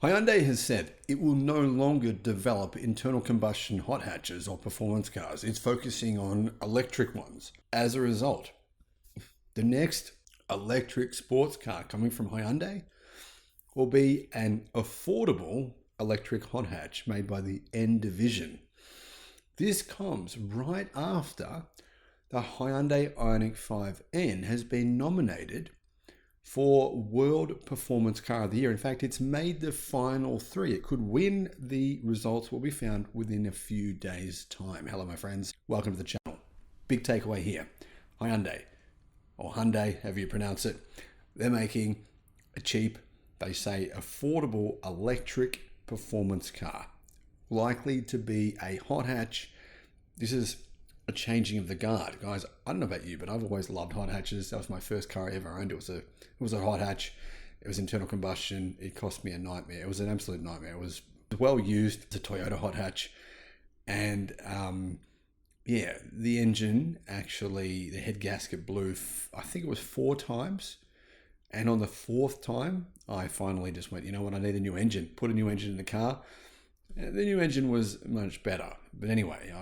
Hyundai has said it will no longer develop internal combustion hot hatches or performance cars. It's focusing on electric ones. As a result, the next electric sports car coming from Hyundai will be an affordable electric hot hatch made by the N division. This comes right after the Hyundai Ioniq 5N has been nominated for World Performance Car of the Year. In fact, it's made the final three. It could win. The results will be found within a few days' time. Hello, my friends. Welcome to the channel. Big takeaway here. Hyundai, or Hyundai, however you pronounce it, they're making a cheap, they say affordable electric performance car. Likely to be a hot hatch. This is a changing of the guard. Guys, I don't know about you, but I've always loved hot hatches. That was my first car I ever owned. It was a hot hatch. It was internal combustion. It cost me a nightmare. It was an absolute nightmare. It was well used. It's a Toyota hot hatch. And the engine actually, the head gasket blew, I think it was 4 times. And on the 4th time, I finally just went, you know what, I need a new engine. Put a new engine in the car. And the new engine was much better. But anyway,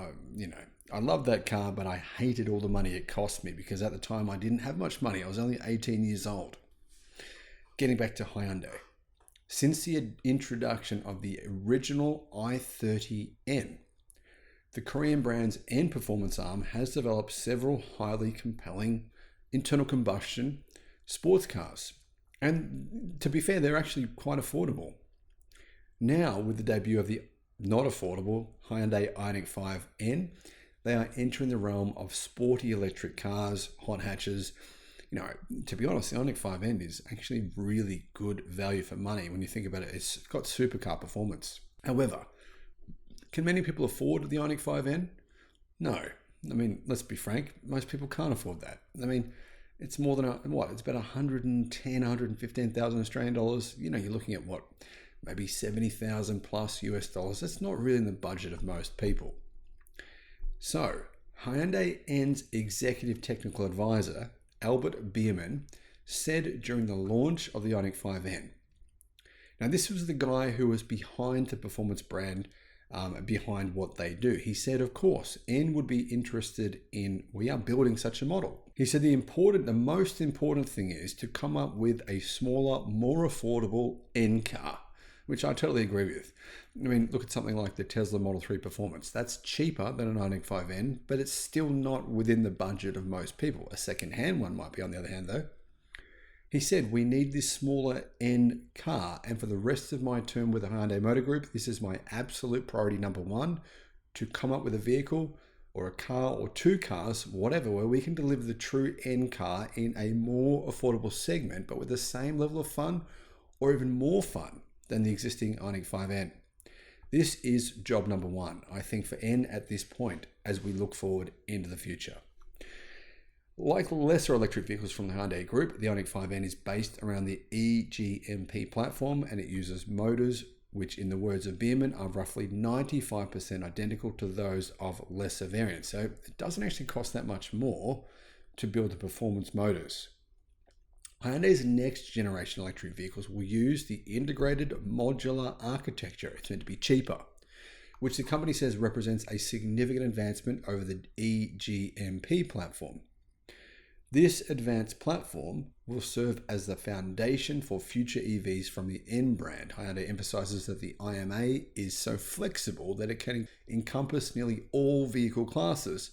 I loved that car, but I hated all the money it cost me because at the time I didn't have much money. I was only 18 years old. Getting back to Hyundai. Since the introduction of the original i30N, the Korean brand's N performance arm has developed several highly compelling internal combustion sports cars. And to be fair, they're actually quite affordable. Now, with the debut of the not affordable Hyundai Ioniq 5N, they are entering the realm of sporty electric cars, hot hatches. You know, to be honest, the Ioniq 5N is actually really good value for money when you think about it. It's got supercar performance. However, can many people afford the Ioniq 5N? No. I mean, let's be frank, most people can't afford that. I mean, it's more than it's about 110,000, 115,000 Australian dollars. You know, you're looking at maybe 70,000 plus US dollars. That's not really in the budget of most people. So, Hyundai N's executive technical advisor, Albert Biermann, said during the launch of the Ioniq 5N. Now, this was the guy who was behind the performance brand, behind what they do. He said, of course, N would be interested in, we are building such a model. He said the most important thing is to come up with a smaller, more affordable N car, which I totally agree with. I mean, look at something like the Tesla Model 3 Performance. That's cheaper than an Ioniq 5N, but it's still not within the budget of most people. A second-hand one might be, on the other hand, though. He said, we need this smaller N car, and for the rest of my term with the Hyundai Motor Group, this is my absolute priority number 1, to come up with a vehicle or a car or 2 cars, whatever, where we can deliver the true N car in a more affordable segment, but with the same level of fun or even more fun than the existing Ioniq 5N. This is job number 1, I think, for N at this point as we look forward into the future. Like lesser electric vehicles from the Hyundai Group, the Ioniq 5N is based around the eGMP platform, and it uses motors which, in the words of Biermann, are roughly 95% identical to those of lesser variants. So it doesn't actually cost that much more to build the performance motors. Hyundai's next generation electric vehicles will use the integrated modular architecture. It's meant to be cheaper, which the company says represents a significant advancement over the eGMP platform. This advanced platform will serve as the foundation for future EVs from the N brand. Hyundai emphasizes that the IMA is so flexible that it can encompass nearly all vehicle classes,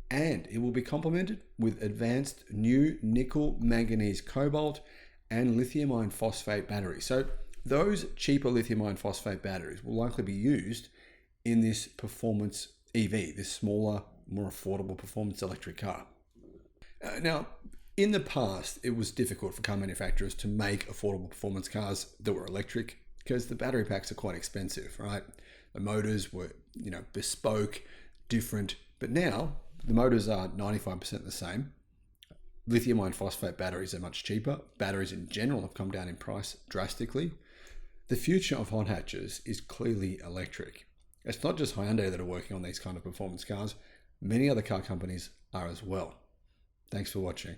and it will be complemented with advanced new nickel, manganese, cobalt, and lithium iron phosphate batteries. So those cheaper lithium iron phosphate batteries will likely be used in this performance EV, this smaller, more affordable performance electric car. Now, in the past, it was difficult for car manufacturers to make affordable performance cars that were electric because the battery packs are quite expensive, right? The motors were, bespoke, different, but now the motors are 95% the same. Lithium iron phosphate batteries are much cheaper. Batteries in general have come down in price drastically. The future of hot hatches is clearly electric. It's not just Hyundai that are working on these kind of performance cars. Many other car companies are as well. Thanks for watching.